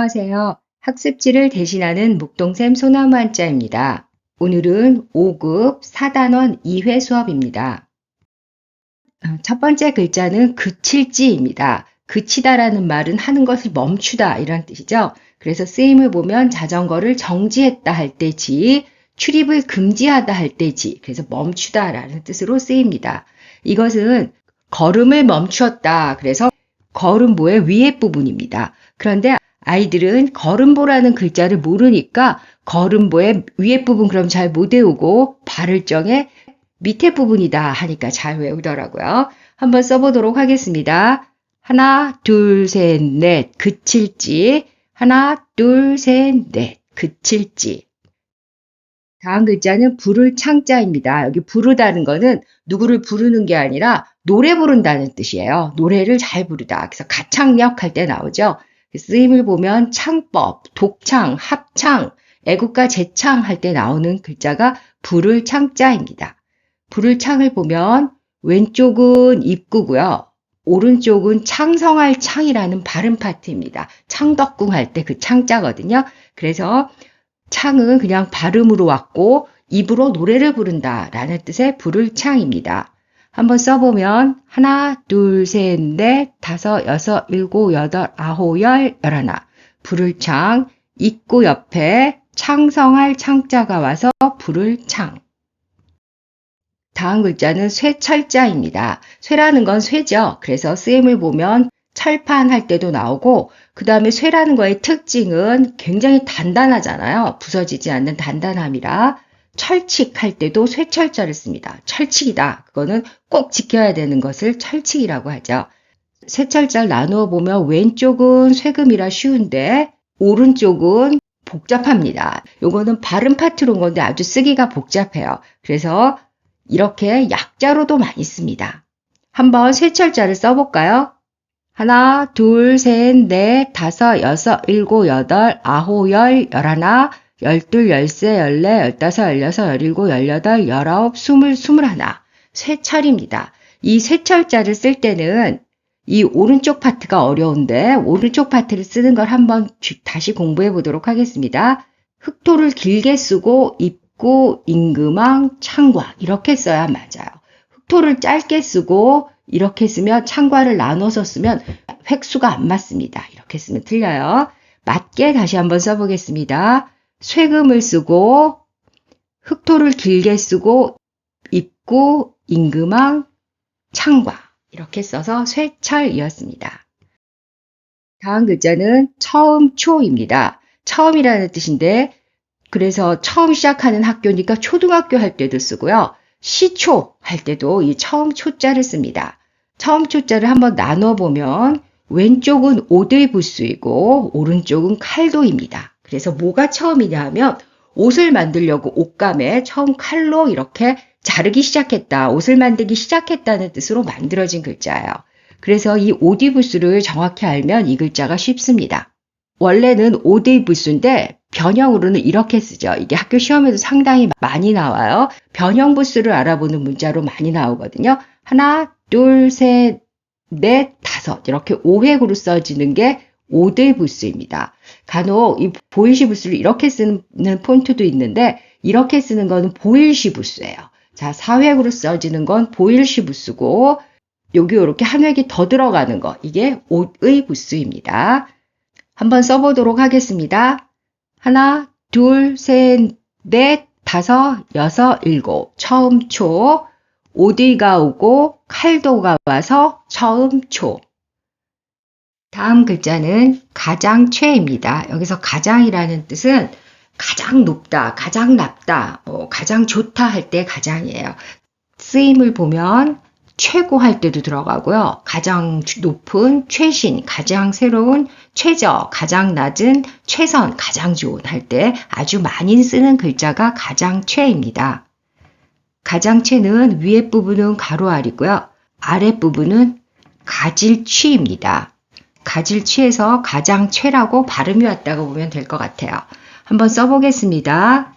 안녕하세요. 학습지를 대신하는 묵동쌤 소나무 한자입니다. 오늘은 5급 4단원 2회 수업입니다. 첫 번째 글자는 그칠지입니다. 그치다라는 말은 하는 것을 멈추다 이런 뜻이죠. 그래서 쓰임을 보면 자전거를 정지했다 할 때 지, 출입을 금지하다 할 때 지, 그래서 멈추다라는 뜻으로 쓰입니다. 이것은 걸음을 멈추었다. 그래서 걸음보의 위에 부분입니다. 그런데 아이들은 걸음보라는 글자를 모르니까 걸음보의 위에 부분 그럼 잘 못 외우고 발을 정해 밑에 부분이다 하니까 잘 외우더라고요. 한번 써보도록 하겠습니다. 하나, 둘, 셋, 넷, 그칠지. 하나, 둘, 셋, 넷, 그칠지. 다음 글자는 부를 창자입니다. 여기 부르다는 거는 누구를 부르는 게 아니라 노래 부른다는 뜻이에요. 노래를 잘 부르다. 그래서 가창력 할 때 나오죠. 쓰임을 보면 창법, 독창, 합창, 애국가 재창 할 때 나오는 글자가 부를 창자입니다. 부를 창을 보면 왼쪽은 입구고요. 오른쪽은 창성할 창이라는 발음 파트입니다. 창덕궁 할 때 그 창자거든요. 그래서 창은 그냥 발음으로 왔고 입으로 노래를 부른다라는 뜻의 부를 창입니다. 한번 써보면 하나, 둘, 셋, 넷, 다섯, 여섯, 일곱, 여덟, 아홉, 열, 열하나. 부를 창, 입구 옆에 창성할 창자가 와서 부를 창. 다음 글자는 쇠철자입니다. 쇠라는 건 쇠죠. 그래서 쓰임을 보면 철판 할 때도 나오고 그 다음에 쇠라는 거의 특징은 굉장히 단단하잖아요. 부서지지 않는 단단함이라 철칙할 때도 쇠철자를 씁니다. 철칙이다. 그거는 꼭 지켜야 되는 것을 철칙이라고 하죠. 쇠철자를 나누어 보면 왼쪽은 쇠금이라 쉬운데 오른쪽은 복잡합니다. 요거는 발음 파트로 온 건데 아주 쓰기가 복잡해요. 그래서 이렇게 약자로도 많이 씁니다. 한번 쇠철자를 써볼까요? 하나, 둘, 셋, 넷, 다섯, 여섯, 일곱, 여덟, 아홉, 열, 열하나, 열둘, 열세, 열네, 열다섯, 열여섯, 열일곱, 열여덟, 열아홉, 스물, 스물하나. 쇠철입니다. 이 쇠철자를 쓸 때는 이 오른쪽 파트가 어려운데 오른쪽 파트를 쓰는 걸 한번 다시 공부해 보도록 하겠습니다. 흑토를 길게 쓰고 입구, 임금왕, 창과 이렇게 써야 맞아요. 흑토를 짧게 쓰고 이렇게 쓰면 창과를 나눠서 쓰면 획수가 안 맞습니다. 이렇게 쓰면 틀려요. 맞게 다시 한번 써보겠습니다. 쇠금을 쓰고 흑토를 길게 쓰고 입구, 임금왕, 창과 이렇게 써서 쇠철이었습니다. 다음 글자는 처음초입니다. 처음이라는 뜻인데 그래서 처음 시작하는 학교니까 초등학교 할 때도 쓰고요. 시초 할 때도 이 처음 초자를 씁니다. 처음 초자를 한번 나눠보면 왼쪽은 오대부수이고 오른쪽은 칼도입니다. 그래서 뭐가 처음이냐 하면 옷을 만들려고 옷감에 처음 칼로 이렇게 자르기 시작했다, 옷을 만들기 시작했다는 뜻으로 만들어진 글자예요. 그래서 이 오디부스를 정확히 알면 이 글자가 쉽습니다. 원래는 오디부스인데 변형으로는 이렇게 쓰죠. 이게 학교 시험에도 상당히 많이 나와요. 변형 부수를 알아보는 문자로 많이 나오거든요. 하나, 둘, 셋, 넷, 다섯 이렇게 5획으로 써지는 게 오대부수입니다. 간혹 이 보일시 부수를 이렇게 쓰는 폰트도 있는데 이렇게 쓰는 거는 보일시 부수예요. 자, 4획으로 써지는 건 보일시 부수고 여기 이렇게 한 획이 더 들어가는 거 이게 옷의 부수입니다. 한번 써보도록 하겠습니다. 하나, 둘, 셋, 넷, 다섯, 여섯, 일곱. 처음 초. 오디가 오고 칼도가 와서 처음 초. 다음 글자는 가장최입니다. 여기서 가장이라는 뜻은 가장 높다, 가장 낮다, 가장 좋다 할 때 가장이에요. 쓰임을 보면 최고 할 때도 들어가고요. 가장 높은, 최신, 가장 새로운, 최저, 가장 낮은, 최선, 가장 좋은 할 때 아주 많이 쓰는 글자가 가장최입니다. 가장최는 위에 부분은 가로알이고요. 아랫부분은 가질취입니다. 가질취에서 가장최라고 발음이 왔다고 보면 될 것 같아요. 한번 써보겠습니다.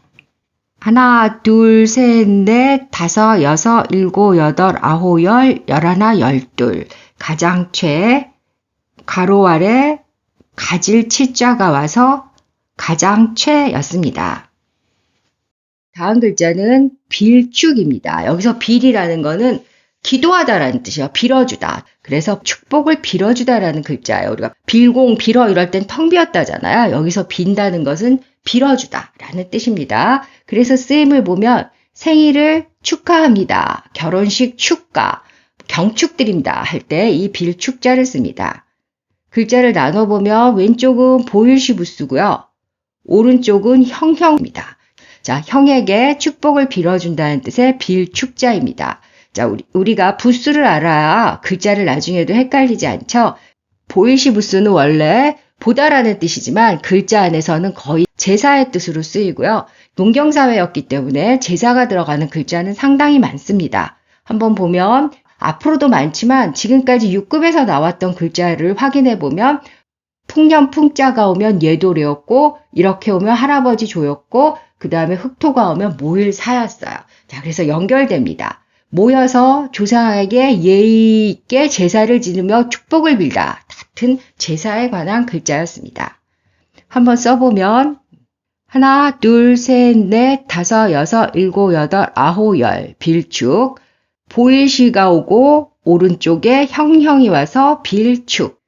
하나, 둘, 셋, 넷, 다섯, 여섯, 일곱, 여덟, 아홉, 열, 열하나, 열둘. 가장최, 가로 아래, 가질 치자가 와서 가장 최였습니다. 다음 글자는 빌축입니다. 여기서 빌이라는 거는 기도하다라는 뜻이에요. 빌어주다. 그래서 축복을 빌어주다라는 글자예요. 우리가 빌공, 빌어 이럴 땐 텅 비었다잖아요. 여기서 빈다는 것은 빌어주다라는 뜻입니다. 그래서 쓰임을 보면 생일을 축하합니다. 결혼식 축가, 경축드립니다 할 때 이 빌축자를 씁니다. 글자를 나눠보면 왼쪽은 보일시부스고요. 오른쪽은 형형입니다. 자, 형에게 축복을 빌어준다는 뜻의 빌축자입니다. 자, 우리가 부스를 알아야 글자를 나중에도 헷갈리지 않죠? 보일시부스는 원래 보다라는 뜻이지만 글자 안에서는 거의 제사의 뜻으로 쓰이고요. 농경사회였기 때문에 제사가 들어가는 글자는 상당히 많습니다. 한번 보면 앞으로도 많지만 지금까지 6급에서 나왔던 글자를 확인해 보면 풍년 풍자가 오면 예도래였고 이렇게 오면 할아버지 조였고 그 다음에 흑토가 오면 모일사였어요. 자, 그래서 연결됩니다. 모여서 조상에게 예의 있게 제사를 지내며 축복을 빌다. 같은 제사에 관한 글자였습니다. 한번 써보면 하나, 둘, 셋, 넷, 다섯, 여섯, 일곱, 여덟, 아홉, 열 빌축. 보일시가 오고 오른쪽에 형형이 와서 빌축.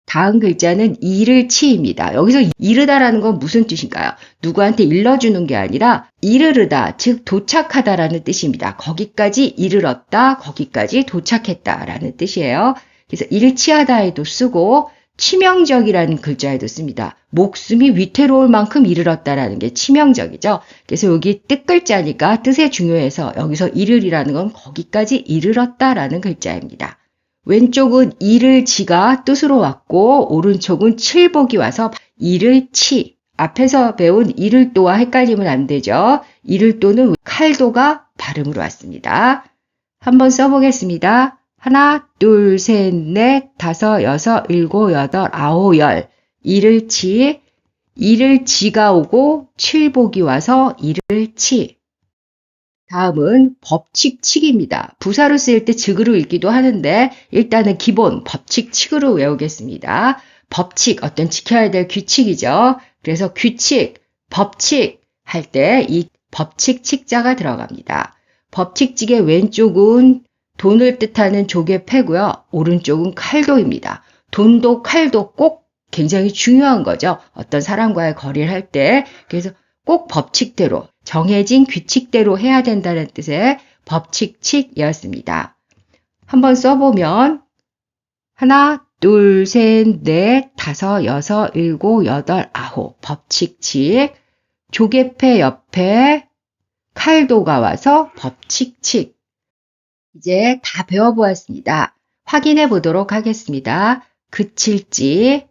다음 글자는 이를치입니다. 여기서 이르다라는 건 무슨 뜻인가요? 누구한테 일러주는 게 아니라 이르르다, 즉 도착하다라는 뜻입니다. 거기까지 이르렀다, 거기까지 도착했다라는 뜻이에요. 그래서 일치하다에도 쓰고 치명적이라는 글자에도 씁니다. 목숨이 위태로울 만큼 이르렀다라는 게 치명적이죠. 그래서 여기 뜻글자니까 뜻에 중요해서 여기서 이르리라는 건 거기까지 이르렀다라는 글자입니다. 왼쪽은 이를지가 뜻으로 왔고 오른쪽은 칠복이 와서 이를치. 앞에서 배운 이를도와 헷갈리면 안 되죠. 이를도는 칼도가 발음으로 왔습니다. 한번 써보겠습니다. 하나, 둘, 셋, 넷, 다섯, 여섯, 일곱, 여덟, 아홉, 열. 이를치. 이를지가 오고 칠복이 와서 이를치. 다음은 법칙칙입니다. 부사로 쓰일 때 즉으로 읽기도 하는데 일단은 기본 법칙칙으로 외우겠습니다. 법칙, 어떤 지켜야 될 규칙이죠. 그래서 규칙, 법칙 할 때 이 법칙칙자가 들어갑니다. 법칙칙의 왼쪽은 돈을 뜻하는 조개패고요. 오른쪽은 칼도입니다. 돈도 칼도 꼭 굉장히 중요한 거죠. 어떤 사람과의 거래를 할 때. 그래서 꼭 법칙대로 정해진 규칙대로 해야 된다는 뜻의 법칙칙이었습니다. 한번 써보면 하나, 둘, 셋, 넷, 다섯, 여섯, 일곱, 여덟, 아홉 법칙칙 조개패 옆에 칼도가 와서 법칙칙 이제 다 배워보았습니다. 확인해 보도록 하겠습니다. 그칠지,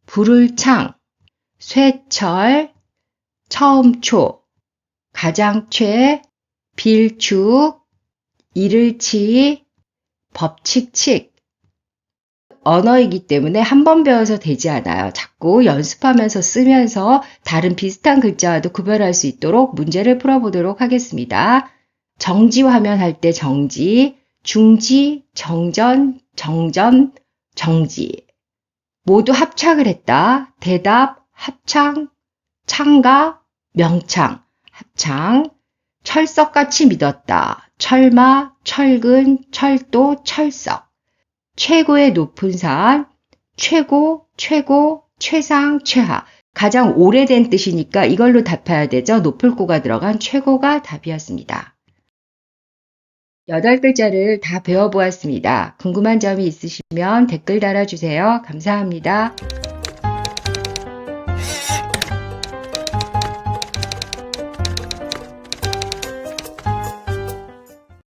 불을창, 쇠철, 처음초, 가장최, 빌축, 이를치, 법칙칙. 언어이기 때문에 한 번 배워서 되지 않아요. 자꾸 연습하면서 쓰면서 다른 비슷한 글자와도 구별할 수 있도록 문제를 풀어보도록 하겠습니다. 정지화면 할 때 정지, 중지, 정전, 정전, 정지. 모두 합창을 했다. 대답, 합창, 창가, 명창, 합창. 철석같이 믿었다. 철마, 철근, 철도, 철석. 최고의 높은 산, 최고, 최고, 최상, 최하. 가장 오래된 뜻이니까 이걸로 답해야 되죠. 높을고가 들어간 최고가 답이었습니다. 8글자를 다 배워보았습니다. 궁금한 점이 있으시면 댓글 달아주세요. 감사합니다.